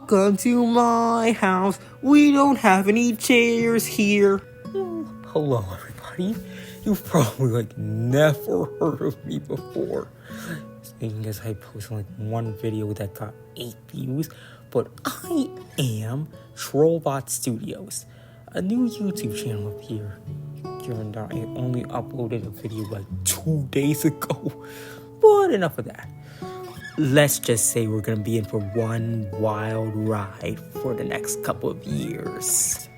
Welcome to my house. We don't have any chairs here. Oh, hello, everybody. You've probably never heard of me before. Seeing as I posted one video that got 8 views, but I am Trollbot Studios, a new YouTube channel up here. Given that I only uploaded a video 2 days ago, but enough of that. Let's just say we're gonna be in for one wild ride for the next couple of years.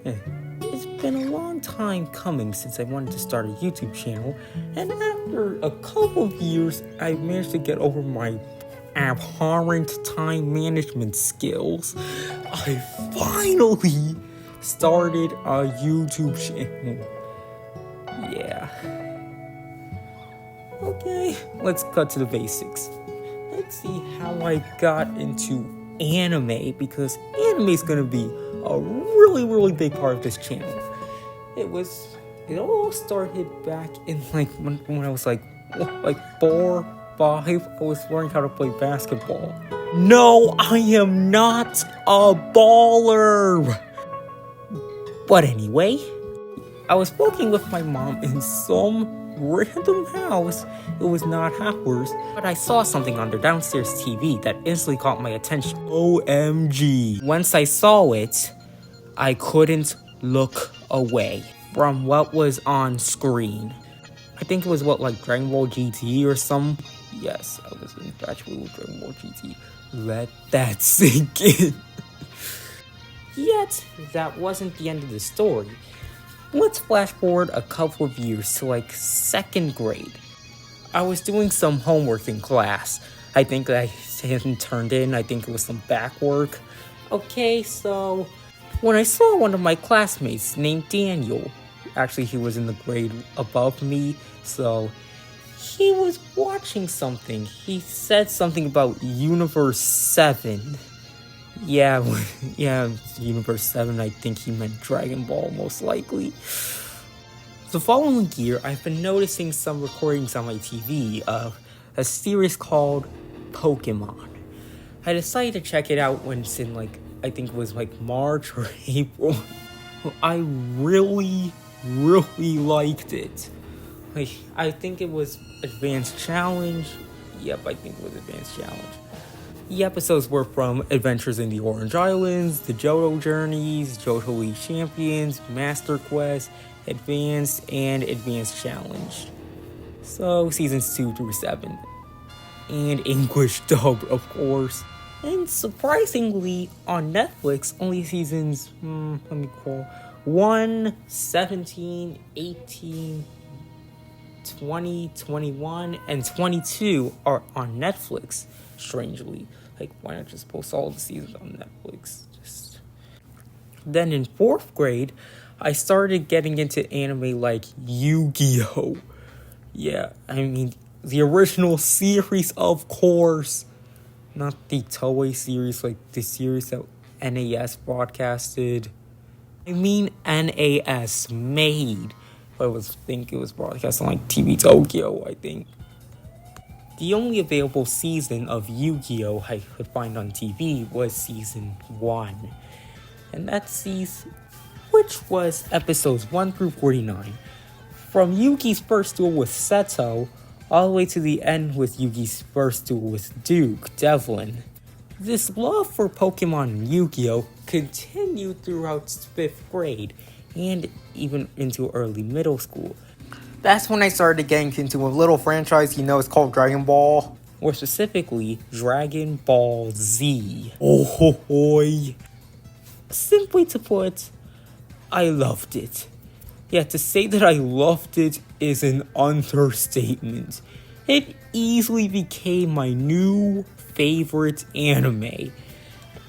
It's been a long time coming since I wanted to start a YouTube channel, and after a couple of years, I managed to get over my abhorrent time management skills. I finally started a YouTube channel. Yeah. Okay, let's cut to the basics. Let's see how I got into anime, because anime is gonna be a really big part of this channel. It all started back in when I was 4, 5. I was learning how to play basketball. No, I am not a baller. But anyway, I was walking with my mom in some random house. It was not ours, but I saw something on the downstairs TV that instantly caught my attention. OMG. Once I saw it, I couldn't look away from what was on screen. I think it was Dragon Ball GT or some. Yes, I was infatuated with Dragon Ball GT. Let that sink in. Yet, that wasn't the end of the story. Let's flash forward a couple of years to 2nd grade. I was doing some homework in class. I think I hadn't turned in. I think it was some back work. Okay, so when I saw one of my classmates named Daniel, actually he was in the grade above me, so he was watching something. He said something about Universe 7. Yeah, Universe 7, I think he meant Dragon Ball, most likely. The following year, I've been noticing some recordings on my TV of a series called Pokemon. I decided to check it out when it's in, I think it was March or April. I really liked it. I think it was Advanced Challenge. Yep, I think it was Advanced Challenge. The episodes were from Adventures in the Orange Islands, the Johto Journeys, Johto League Champions, Master Quest, Advanced, and Advanced Challenge. So, seasons 2 through 7. And English dub, of course. And surprisingly, on Netflix, only seasons, 1, 17, 18, 20, 21, and 22 are on Netflix, strangely. Why not just post all the seasons on Netflix? Then in 4th grade, I started getting into anime like Yu-Gi-Oh! Yeah, the original series, of course. Not the Toei series, the series that NAS broadcasted. NAS made. But I think it was broadcast on TV Tokyo, I think. The only available season of Yu-Gi-Oh! I could find on TV was season 1. And that season, which was episodes 1 through 49. From Yugi's first duel with Seto, all the way to the end with Yugi's first duel with Duke Devlin. This love for Pokemon and Yu-Gi-Oh! Continued throughout 5th grade, and even into early middle school. That's when I started getting into a little franchise, it's called Dragon Ball. Or specifically, Dragon Ball Z. Oh ho hoy. Simply to put, I loved it. Yeah, to say that I loved it is an understatement. It easily became my new favorite anime.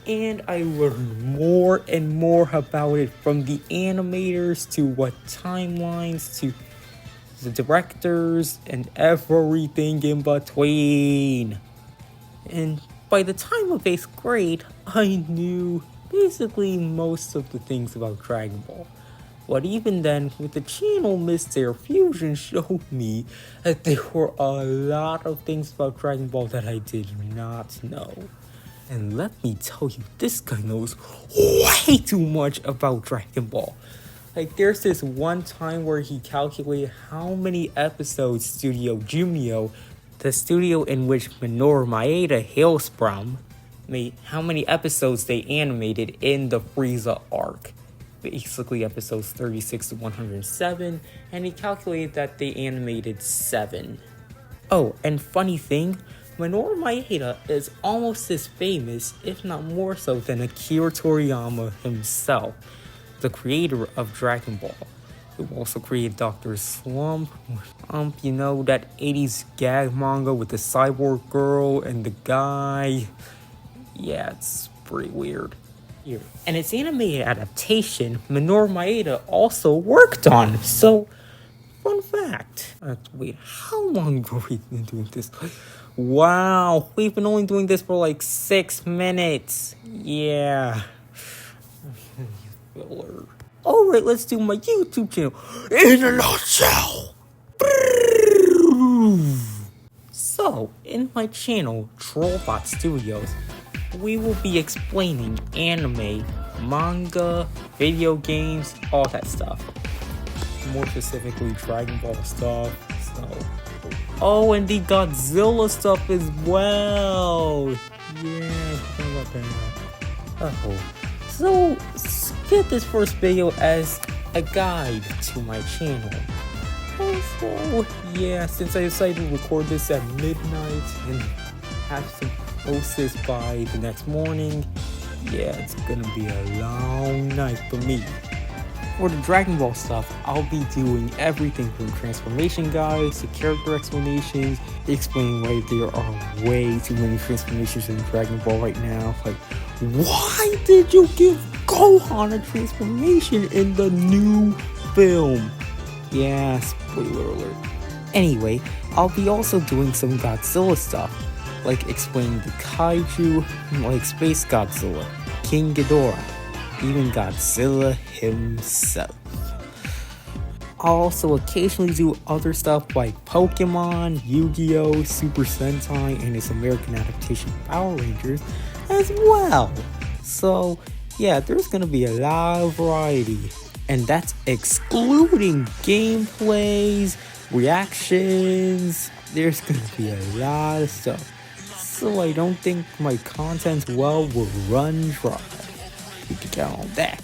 And I learned more and more about it, from the animators to what timelines to the directors and everything in between. And by the time of 8th grade, I knew basically most of the things about Dragon Ball. But even then, what the channel Mr. Fusion showed me that there were a lot of things about Dragon Ball that I did not know. And let me tell you, this guy knows way too much about Dragon Ball. Like, there's this one time where he calculated how many episodes Studio Jumio, the studio in which Minoru Maeda hails from, made, how many episodes they animated in the Frieza arc. Basically episodes 36 to 107, and he calculated that they animated 7. Oh, and funny thing, Minoru Maeda is almost as famous, if not more so, than Akira Toriyama himself, the creator of Dragon Ball, who also created Dr. Slump, you know, that 80s gag manga with the cyborg girl and the guy. Yeah, it's pretty weird. And its animated adaptation, Minoru Maeda also worked on. So, fun fact. Wait, how long have we been doing this? Wow, we've been only doing this for like 6 minutes. Yeah. Alright, let's do my YouTube channel in a nutshell. So, in my channel, Trollbot Studios, we will be explaining anime, manga, video games, all that stuff. More specifically, Dragon Ball stuff. Oh, and the Godzilla stuff as well. Yeah, I forgot about that. So get this first video as a guide to my channel. Also, yeah, since I decided to record this at midnight and have to post this by the next morning, yeah, it's gonna be a long night for me. For the Dragon Ball stuff, I'll be doing everything from transformation guides to character explanations, explaining why there are way too many transformations in Dragon Ball right now. Like, why did you give Gohan a transformation in the new film? Yeah, spoiler alert. Anyway, I'll be also doing some Godzilla stuff, like explaining the kaiju, like Space Godzilla, King Ghidorah, even Godzilla himself. I'll also occasionally do other stuff like Pokemon, Yu-Gi-Oh!, Super Sentai, and its American adaptation Power Rangers as well. So yeah, there's gonna be a lot of variety, and that's excluding gameplays, reactions. There's gonna be a lot of stuff, so I don't think my content well will run dry. You can count on that.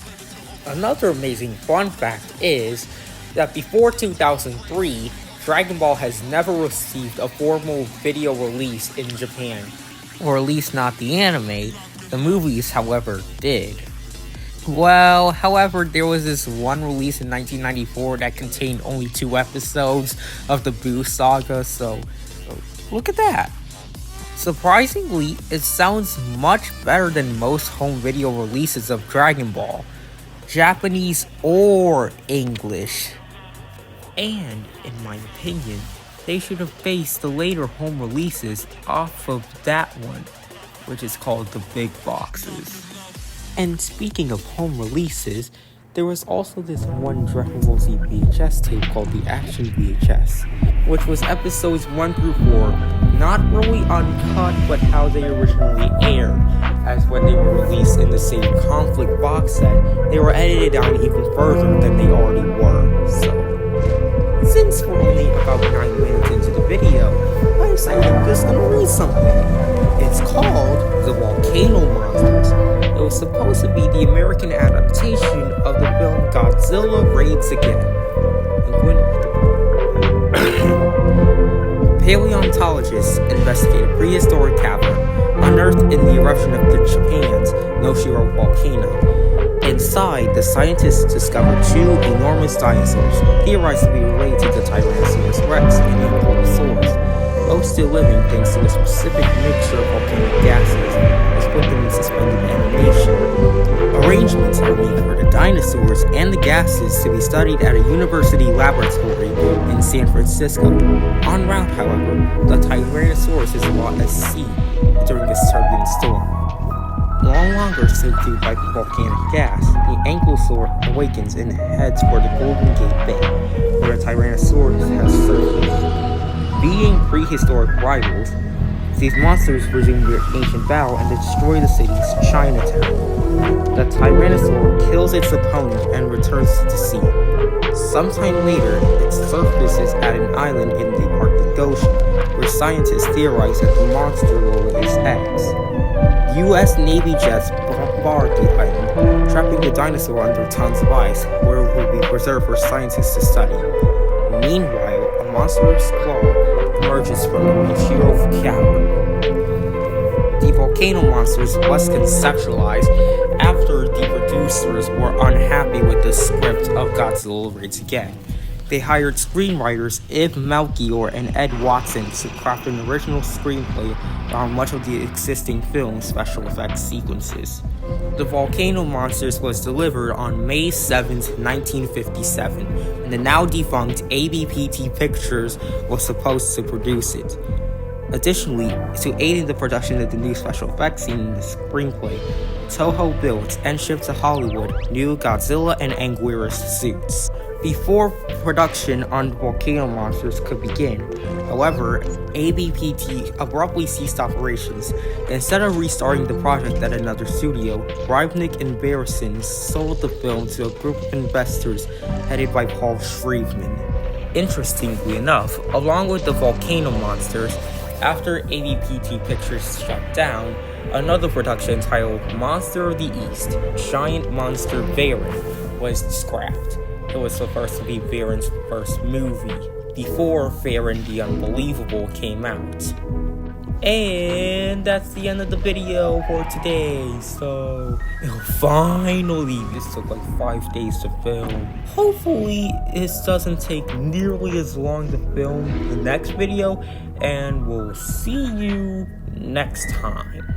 Another amazing fun fact is that before 2003, Dragon Ball has never received a formal video release in Japan. Or at least not the anime. The movies, however, did. Well, however, there was this one release in 1994 that contained only 2 episodes of the Buu saga, so look at that. Surprisingly, it sounds much better than most home video releases of Dragon Ball, Japanese or English. And, in my opinion, they should have based the later home releases off of that one, which is called the Big Boxes. And speaking of home releases, there was also this one Dragon Ball Z VHS tape called the Action VHS, which was episodes 1 through 4, not really uncut, but how they originally aired, as when they were released in the same Conflict box set, they were edited down even further than they already were. So, since we're only about 9 minutes into the video, I decided I'm just gonna read something. It's called The Volcano Monsters. It was supposed to be the American adaptation of the film Godzilla Raids Again. Paleontologists investigate a prehistoric cavern unearthed in the eruption of the Japan's Noshiro volcano. Inside, the scientists discovered 2 enormous dinosaurs, theorized to be related to the Tyrannosaurus rex and Ankylosaurus, both still living thanks to a specific mixture of volcanic gases, which put them in suspended animation. Arrangements are made for the dinosaurs and the gases to be studied at a university laboratory in San Francisco. En route, however, the Tyrannosaurus is lost at sea during a turbulent storm. No longer subdued by volcanic gas, the Ankylosaur awakens and heads for the Golden Gate Bay, where a Tyrannosaurus has surfaced. Being prehistoric rivals, these monsters resume their ancient battle and destroy the city's Chinatown. The Tyrannosaur kills its opponent and returns to the sea. Sometime later, it surfaces at an island in the Arctic Ocean, where scientists theorize that the monster will lay its eggs. U.S. Navy jets bombard the island, trapping the dinosaur under tons of ice, where it will be preserved for scientists to study. Meanwhile, a monstrous claw emerges from the Michiro cavern. The volcano monster is less conceptualized after the producers were unhappy with the script of Godzilla Raids Again. They hired screenwriters Ib Melchior and Ed Watson to craft an original screenplay around much of the existing film's special effects sequences. The Volcano Monsters was delivered on May 7, 1957, and the now defunct ABPT Pictures was supposed to produce it. Additionally, to aid in the production of the new special effects scene in the screenplay, Toho built and shipped to Hollywood new Godzilla and Anguirus suits. Before production on Volcano Monsters could begin, however, ABPT abruptly ceased operations. Instead of restarting the project at another studio, Reibnick and Barrison sold the film to a group of investors headed by Paul Shrievman. Interestingly enough, along with the Volcano Monsters, after ABPT Pictures shut down, another production titled Monster of the East, Giant Monster Varan, was scrapped. It was supposed to be Varan's first movie, before Varan the Unbelievable came out. And that's the end of the video for today, so finally, this took like 5 days to film. Hopefully, this doesn't take nearly as long to film the next video, and we'll see you next time.